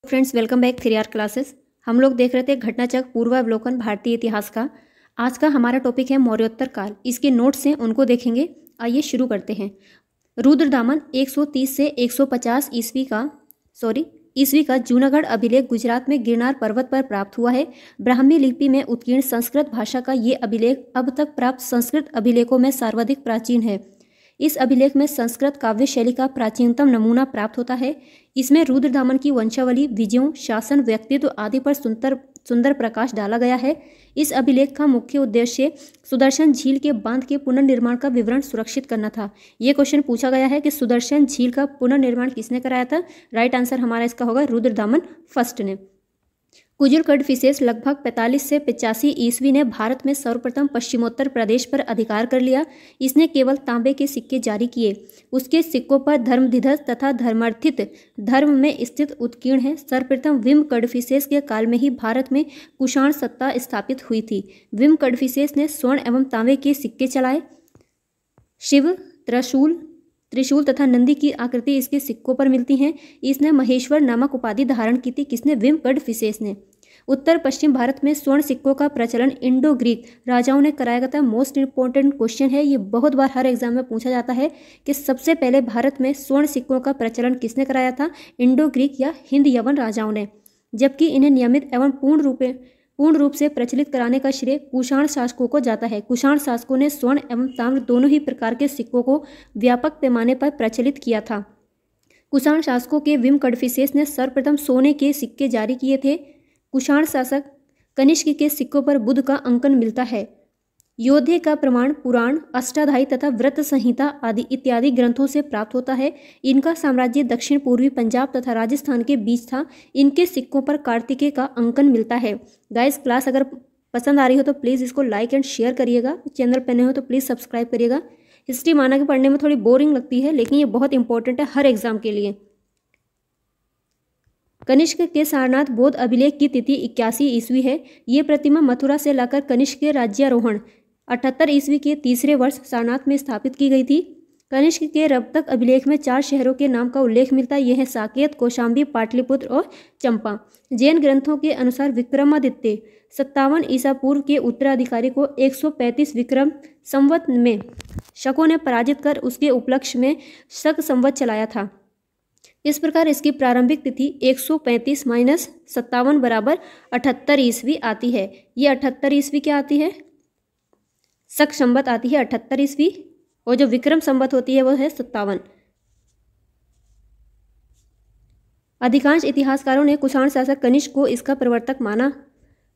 Friends, welcome back 3R classes. हम लोग देख रहे थे घटनाचक्र पूर्वावलोकन भारतीय इतिहास का। आज का हमारा टॉपिक है मौर्योत्तर काल। इसके नोट्स हैं, उनको देखेंगे। आइए शुरू करते हैं। रुद्रदामन 130 से 150 ईस्वी का जूनागढ़ अभिलेख गुजरात में गिरनार पर्वत पर प्राप्त हुआ है। ब्राह्मी लिपि में उत्कीर्ण संस्कृत भाषा का ये अभिलेख अब तक प्राप्त संस्कृत अभिलेखों में सर्वाधिक प्राचीन है। इस अभिलेख में संस्कृत काव्य शैली का प्राचीनतम नमूना प्राप्त होता है। इसमें रुद्रदामन की वंशावली, विजयों, शासन, व्यक्तित्व आदि पर सुंदर प्रकाश डाला गया है। इस अभिलेख का मुख्य उद्देश्य सुदर्शन झील के बांध के पुनर्निर्माण का विवरण सुरक्षित करना था। यह क्वेश्चन पूछा गया है कि सुदर्शन झील का पुनर्निर्माण किसने कराया था। राइट आंसर हमारा इसका होगा रुद्रदामन फर्स्ट ने। कुजुल कड़फिसेस लगभग 45 से 85 ईस्वी ने भारत में सर्वप्रथम पश्चिमोत्तर प्रदेश पर अधिकार कर लिया। इसने केवल तांबे के सिक्के जारी किए। उसके सिक्कों पर धर्मधिधस तथा धर्मार्थित धर्म में स्थित उत्कीर्ण है। सर्वप्रथम विम कड़फिसेस के काल में ही भारत में कुषाण सत्ता स्थापित हुई थी। विम कड़फिसेस ने स्वर्ण एवं तांबे के सिक्के चलाए। शिव, त्रिशूल तथा नंदी की आकृति इसके सिक्कों पर मिलती हैं। इसने महेश्वर नामक उपाधि धारण की थी। किसने? विम कड़फिसेस ने। उत्तर पश्चिम भारत में स्वर्ण सिक्कों का प्रचलन इंडो ग्रीक राजाओं ने कराया गया था। मोस्ट इंपॉर्टेंट क्वेश्चन है, ये बहुत बार हर एग्जाम में पूछा जाता है कि सबसे पहले भारत में स्वर्ण सिक्कों का प्रचलन किसने कराया था? इंडो ग्रीक या हिंद यवन राजाओं ने। जबकि इन्हें नियमित एवं पूर्ण रूप से प्रचलित कराने का श्रेय कुषाण शासकों को जाता है। कुषाण शासकों ने स्वर्ण एवं ताम्र दोनों ही प्रकार के सिक्कों को व्यापक पैमाने पर प्रचलित किया था। कुषाण शासकों के विम कड़फिसेस ने सर्वप्रथम सोने के सिक्के जारी किए थे। कुषाण शासक कनिष्क के सिक्कों पर बुद्ध का अंकन मिलता है। योद्धे का प्रमाण पुराण, अष्टाध्यायी तथा व्रत संहिता आदि इत्यादि ग्रंथों से प्राप्त होता है। इनका साम्राज्य दक्षिण पूर्वी पंजाब तथा राजस्थान के बीच था। इनके सिक्कों पर कार्तिकेय का अंकन मिलता है। गाइस, क्लास अगर पसंद आ रही हो तो प्लीज़ इसको लाइक एंड शेयर करिएगा। चैनल पर नए हो तो प्लीज़ सब्सक्राइब करिएगा। हिस्ट्री माना कि पढ़ने में थोड़ी बोरिंग लगती है, लेकिन ये बहुत इंपॉर्टेंट है हर एग्जाम के लिए। कनिष्क के सारनाथ बौद्ध अभिलेख की तिथि 81 ईस्वी है। ये प्रतिमा मथुरा से लाकर कनिष्क के राज्यारोहण 78 ईस्वी के तीसरे वर्ष सारनाथ में स्थापित की गई थी। कनिष्क के रब्तक अभिलेख में 4 शहरों के नाम का उल्लेख मिलता है। यह है साकेत, कौशाम्बी, पाटलिपुत्र और चंपा। जैन ग्रंथों के अनुसार विक्रमादित्य 57 ईसा पूर्व के उत्तराधिकारी को 135 विक्रम संवत में शकों ने पराजित कर उसके उपलक्ष्य में शक संवत चलाया था। इस प्रकार इसकी प्रारंभिक तिथि 135 - 57 बराबर 78 ईस्वी आती है। ये 78 ईस्वी क्या आती है? शक संवत आती है 78 ईस्वी, और जो विक्रम संवत होती है वो है 57। अधिकांश इतिहासकारों ने कुषाण शासक कनिष्क को इसका प्रवर्तक माना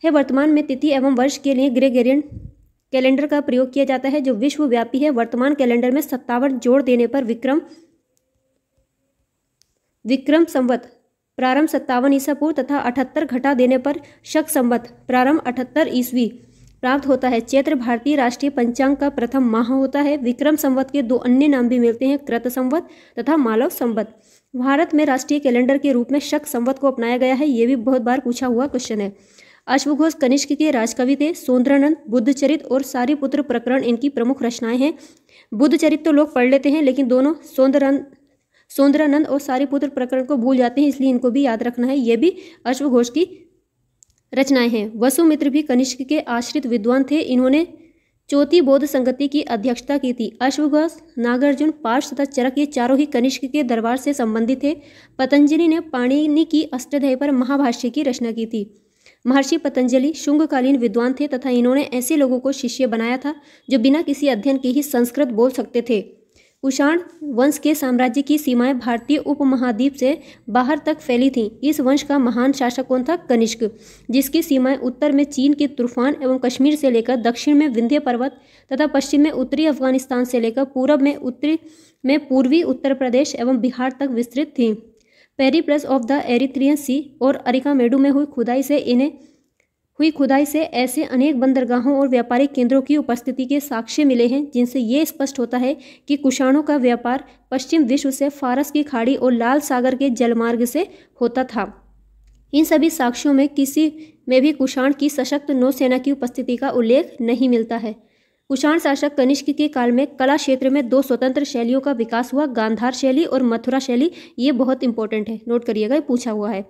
है। वर्तमान में तिथि एवं वर्ष के लिए ग्रेगोरियन कैलेंडर का प्रयोग किया जाता है, जो विश्वव्यापी है। वर्तमान कैलेंडर में 57 जोड़ देने पर विक्रम संवत प्रारंभ 57 ईसा पूर्व तथा 78 घटा देने पर शक संवत प्रारंभ 78 ईस्वी प्राप्त होता है। चैत्र भारतीय राष्ट्रीय पंचांग का प्रथम माह होता है। विक्रम संवत के 2 अन्य नाम भी मिलते हैं, कृत संवत तथा मालव संवत। भारत में राष्ट्रीय कैलेंडर के रूप में शक संवत को अपनाया गया है। ये भी बहुत बार पूछा हुआ क्वेश्चन है। अश्वघोष कनिष्क के राजकवि थे। सौंदरानंद, बुद्धचरित और सारीपुत्र प्रकरण इनकी प्रमुख रचनाएं हैं। बुद्धचरित तो लोग पढ़ लेते हैं, लेकिन दोनों सौंदरानंद और सारीपुत्र प्रकरण को भूल जाते हैं, इसलिए इनको भी याद रखना है। ये भी अश्वघोष की रचनाएं हैं। वसुमित्र भी कनिष्क के आश्रित विद्वान थे। इन्होंने चौथी बौद्ध संगति की अध्यक्षता की थी। अश्वघोष, नागार्जुन, पार्श तथा चरक ये चारों ही कनिष्क के दरबार से संबंधित थे। पतंजलि ने पाणिनि की अष्टाध्यायी पर महाभाष्य की रचना की थी। महर्षि पतंजलि शुंगकालीन विद्वान थे तथा इन्होंने ऐसे लोगों को शिष्य बनाया था जो बिना किसी अध्ययन के ही संस्कृत बोल सकते थे। कुषाण वंश के साम्राज्य की सीमाएं भारतीय उपमहाद्वीप से बाहर तक फैली थीं। इस वंश का महान शासक कौन था? कनिष्क, जिसकी सीमाएं उत्तर में चीन के तूफान एवं कश्मीर से लेकर दक्षिण में विंध्य पर्वत तथा पश्चिम में उत्तरी अफगानिस्तान से लेकर पूर्व में पूर्वी उत्तर प्रदेश एवं बिहार तक विस्तृत थीं। पेरिप्लस ऑफ द एरिथ्रियन सी और अरिकामेडू में हुई खुदाई से ऐसे अनेक बंदरगाहों और व्यापारिक केंद्रों की उपस्थिति के साक्ष्य मिले हैं, जिनसे ये स्पष्ट होता है कि कुषाणों का व्यापार पश्चिम विश्व से फारस की खाड़ी और लाल सागर के जलमार्ग से होता था। इन सभी साक्ष्यों में किसी में भी कुषाण की सशक्त नौसेना की उपस्थिति का उल्लेख नहीं मिलता है। कुषाण शासक कनिष्क के काल में कला क्षेत्र में 2 स्वतंत्र शैलियों का विकास हुआ, गांधार शैली और मथुरा शैली। ये बहुत इंपॉर्टेंट है, नोट करिएगा, ये पूछा हुआ है।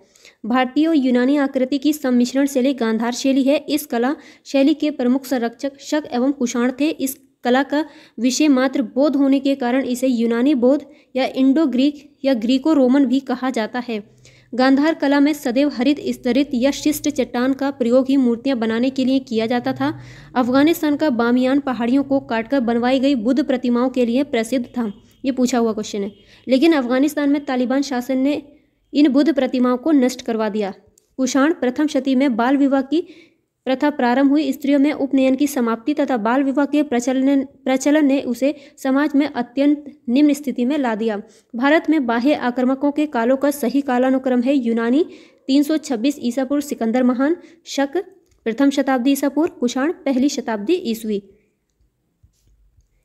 भारतीय और यूनानी आकृति की सम्मिश्रण शैली गांधार शैली है। इस कला शैली के प्रमुख संरक्षक शक एवं कुषाण थे। इस कला का विषय मात्र बौद्ध होने के कारण इसे यूनानी बौद्ध या इंडो ग्रीक या ग्रीको रोमन भी कहा जाता है। गांधार कला में सदैव हरित स्तरित या शिष्ट चट्टान का प्रयोग ही मूर्तियां बनाने के लिए किया जाता था। अफगानिस्तान का बामियान पहाड़ियों को काटकर बनवाई गई बुद्ध प्रतिमाओं के लिए प्रसिद्ध था। ये पूछा हुआ क्वेश्चन है। लेकिन अफगानिस्तान में तालिबान शासन ने इन बुद्ध प्रतिमाओं को नष्ट करवा दिया। कुषाण प्रथम शती में बाल विवाह की प्रथा प्रारंभ हुई। स्त्रियों में उपनयन की समाप्ति तथा बाल विवाह के प्रचलन ने उसे समाज में अत्यंत निम्न स्थिति में ला दिया। भारत में बाह्य आक्रमकों के कालों का सही कालानुक्रम है यूनानी 326 ईसा पूर्व सिकंदर महान, शक प्रथम शताब्दी ईसा पूर्व, कुषाण पहली शताब्दी ईस्वी।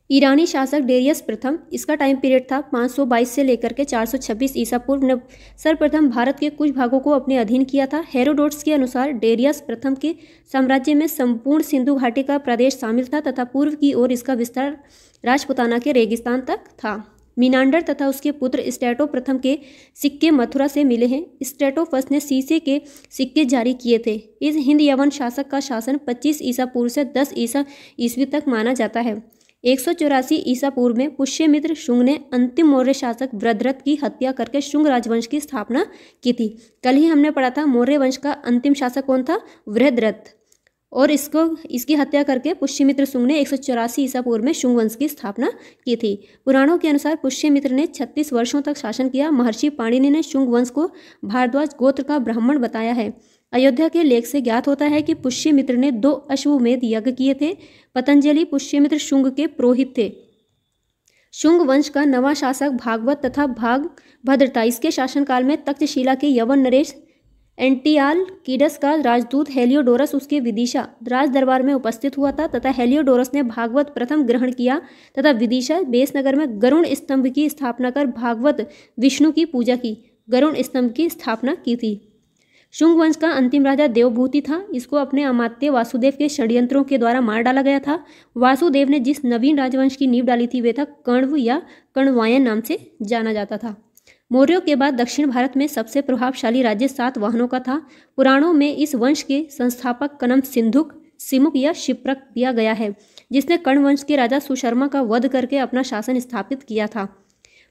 ईरानी शासक डेरियस प्रथम, इसका टाइम पीरियड था 522 से लेकर के 426 ईसा पूर्व ने सर्वप्रथम भारत के कुछ भागों को अपने अधीन किया था। हेरोडोट्स के अनुसार डेरियस प्रथम के साम्राज्य में संपूर्ण सिंधु घाटी का प्रदेश शामिल था तथा पूर्व की ओर इसका विस्तार राजपुताना के रेगिस्तान तक था। मीनांडर तथा उसके पुत्र स्ट्रैटो प्रथम के सिक्के मथुरा से मिले हैं। स्ट्रैटोपस ने शीशे के सिक्के जारी किए थे। इस हिंद यवन शासक का शासन 25 ईसा पूर्व से 10 ईसा ईस्वी तक माना जाता है। 184 ईसा पूर्व में पुष्यमित्र शुंग ने अंतिम मौर्य शासक वृद्धरथ की हत्या करके शुंग राजवंश की स्थापना की थी। कल ही हमने पढ़ा था मौर्य वंश का अंतिम शासक कौन था? वृद्धरथ। और इसकी हत्या करके पुष्यमित्र शुंग ने 184 ईसा पूर्व में शुंग वंश की स्थापना की थी। पुराणों के अनुसार पुष्यमित्र ने 36 वर्षों तक शासन किया। महर्षि पाणिनि ने शुंग वंश को भारद्वाज गोत्र का ब्राह्मण बताया है। अयोध्या के लेख से ज्ञात होता है कि पुष्यमित्र ने 2 अश्वमेध यज्ञ किए थे। पतंजलि पुष्यमित्र शुंग के पुरोहित थे। शुंग वंश का नवा शासक भागवत तथा भागभद्र था। इसके शासनकाल में तक्षशिला के यवन नरेश एंटियालकीडस का राजदूत हेलियोडोरस उसके विदिशा राज दरबार में उपस्थित हुआ था तथा हेलियोडोरस ने भागवत प्रथम ग्रहण किया तथा विदिशा बेसनगर में गरुण स्तंभ की स्थापना कर भागवत विष्णु की पूजा की। गरुण स्तंभ की स्थापना की थी। शुंग वंश का अंतिम राजा देवभूति था। इसको अपने अमात्य वासुदेव के षड्यंत्रों के द्वारा मार डाला गया था। वासुदेव ने जिस नवीन राजवंश की नींव डाली थी वे था कण्व या कण्वायन नाम से जाना जाता था। मौर्यों के बाद दक्षिण भारत में सबसे प्रभावशाली राज्य सातवाहनों का था। पुराणों में इस वंश के संस्थापक का नाम सिंधुक, सिमुक या शिप्रक दिया गया है, जिसने कण्व वंश के राजा सुशर्मा का वध करके अपना शासन स्थापित किया था।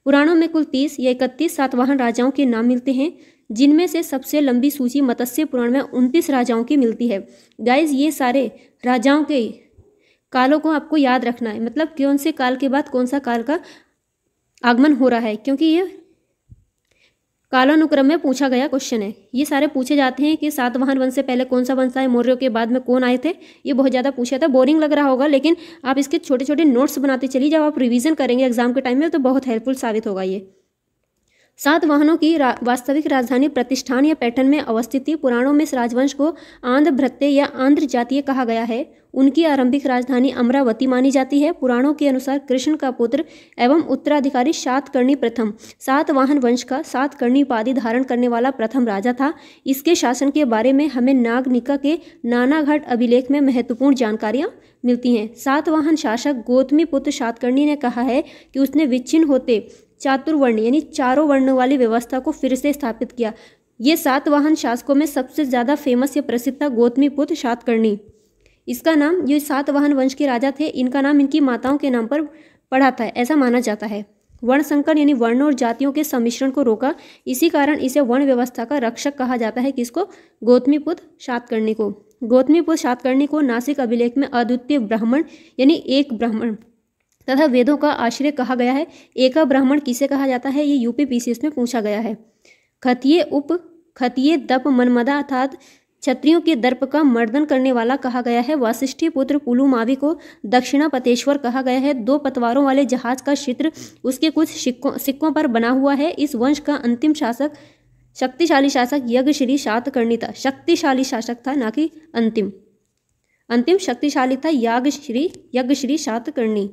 पुराणों में कुल 30 या 31 सातवाहन राजाओं के नाम मिलते हैं, जिनमें से सबसे लंबी सूची मत्स्य पुराण में 29 राजाओं की मिलती है। गाइज, ये सारे राजाओं के कालों को आपको याद रखना है, मतलब कौन से काल के बाद कौन सा काल का आगमन हो रहा है, क्योंकि ये कालानुक्रम में पूछा गया क्वेश्चन है। ये सारे पूछे जाते हैं कि सातवाहन वंश से पहले कौन सा वंश आया, मौर्यों के बाद में कौन आए थे। ये बहुत ज़्यादा पूछा था। बोरिंग लग रहा होगा, लेकिन आप इसके छोटे छोटे नोट्स बनाते चलिए। जब आप रिवीजन करेंगे एग्जाम के टाइम में तो बहुत हेल्पफुल साबित होगा ये। सातवाहनों की वास्तविक राजधानी प्रतिष्ठान या पैठण में अवस्थित थी। पुराणों में इस राजवंश को आंध्र भृत्य या आंध्र जातीय कहा गया है। उनकी आरंभिक राजधानी अमरावती मानी जाती है। पुराणों के अनुसार कृष्ण का पुत्र एवं उत्तराधिकारी सातकर्णी प्रथम सातवाहन वंश का सातकर्णी उपाधि धारण करने वाला प्रथम राजा था। इसके शासन के बारे में हमें नागनिका के नानाघाट अभिलेख में महत्वपूर्ण जानकारियाँ मिलती हैं। सातवाहन शासक गौतमी पुत्र सातकर्णी ने कहा है कि उसने विच्छिन्न होते चातुर्वर्ण यानी चारों वर्ण वाली व्यवस्था को फिर से स्थापित किया। ये सातवाहन शासकों में सबसे ज़्यादा फेमस या प्रसिद्ध था गौतमी पुत्र सातकर्णी। इसका नाम, ये सातवाहन वंश के राजा थे, इनका नाम इनकी माताओं के नाम पर पड़ा था, ऐसा माना जाता है। वर्ण संकर यानी वर्णों और जातियों के सम्मिश्रण को रोका, इसी कारण इसे वर्ण व्यवस्था का रक्षक कहा जाता है। किसको? गौतमी पुत्र सातकर्णी को। गौतमी पुत्र सातकर्णी को नासिक अभिलेख में अद्वितीय ब्राह्मण यानी एक ब्राह्मण तथा वेदों का आश्रय कहा गया है। एका ब्राह्मण किसे कहा जाता है? ये यूपी पीसीएस में पूछा गया है। खतिये दप मनमदा अर्थात क्षत्रियों के दर्प का मर्दन करने वाला कहा गया है। वासिष्ठी पुत्र पुलुमावी को दक्षिणापतेश्वर कहा गया है। 2 पतवारों वाले जहाज का चित्र उसके कुछ सिक्कों पर बना हुआ है। इस वंश का अंतिम शासक शक्तिशाली शासक यज्ञश्री सातकर्णी था। शक्तिशाली शासक था, ना कि अंतिम शक्तिशाली था यज्ञश्री सातकर्णी।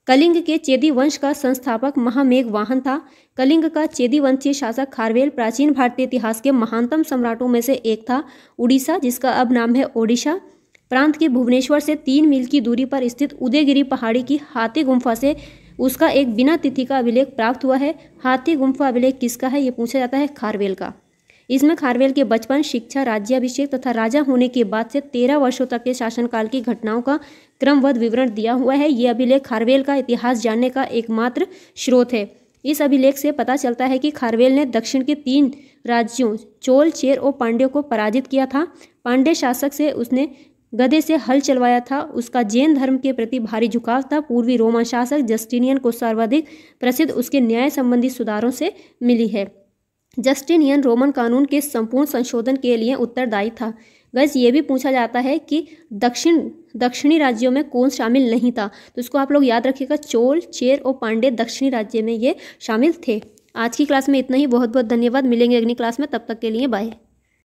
कलिंग के चेदी वंश का संस्थापक महामेघवाहन था। कलिंग का चेदी वंशीय शासक खारवेल प्राचीन भारतीय इतिहास के महानतम सम्राटों में से एक था। उड़ीसा, जिसका अब नाम है ओडिशा, प्रांत के भुवनेश्वर से 3 मील की दूरी पर स्थित उदयगिरी पहाड़ी की हाथी गुम्फा से उसका एक बिना तिथि का अभिलेख प्राप्त हुआ है। हाथी गुम्फा अभिलेख किसका है, ये पूछा जाता है खारवेल का। इसमें खारवेल के बचपन, शिक्षा, राज्याभिषेक तथा राजा होने के बाद से 13 वर्षों तक के शासनकाल की घटनाओं का क्रमबद्ध विवरण दिया हुआ है। ये अभिलेख खारवेल का इतिहास जानने का एकमात्र स्रोत है। इस अभिलेख से पता चलता है कि खारवेल ने दक्षिण के 3 राज्यों चोल, चेर और पांड्यों को पराजित किया था। पांड्य शासक से उसने गधे से हल चलवाया था। उसका जैन धर्म के प्रति भारी झुकाव था। पूर्वी रोमन शासक जस्टिनियन को सर्वाधिक प्रसिद्ध उसके न्याय संबंधी सुधारों से मिली है। जस्टिनियन रोमन कानून के संपूर्ण संशोधन के लिए उत्तरदायी था। गाइस ये भी पूछा जाता है कि दक्षिणी राज्यों में कौन शामिल नहीं था, तो इसको आप लोग याद रखिएगा, चोल, चेर और पांड्य दक्षिणी राज्य में ये शामिल थे। आज की क्लास में इतना ही। बहुत बहुत धन्यवाद। मिलेंगे अगली क्लास में, तब तक के लिए बाय।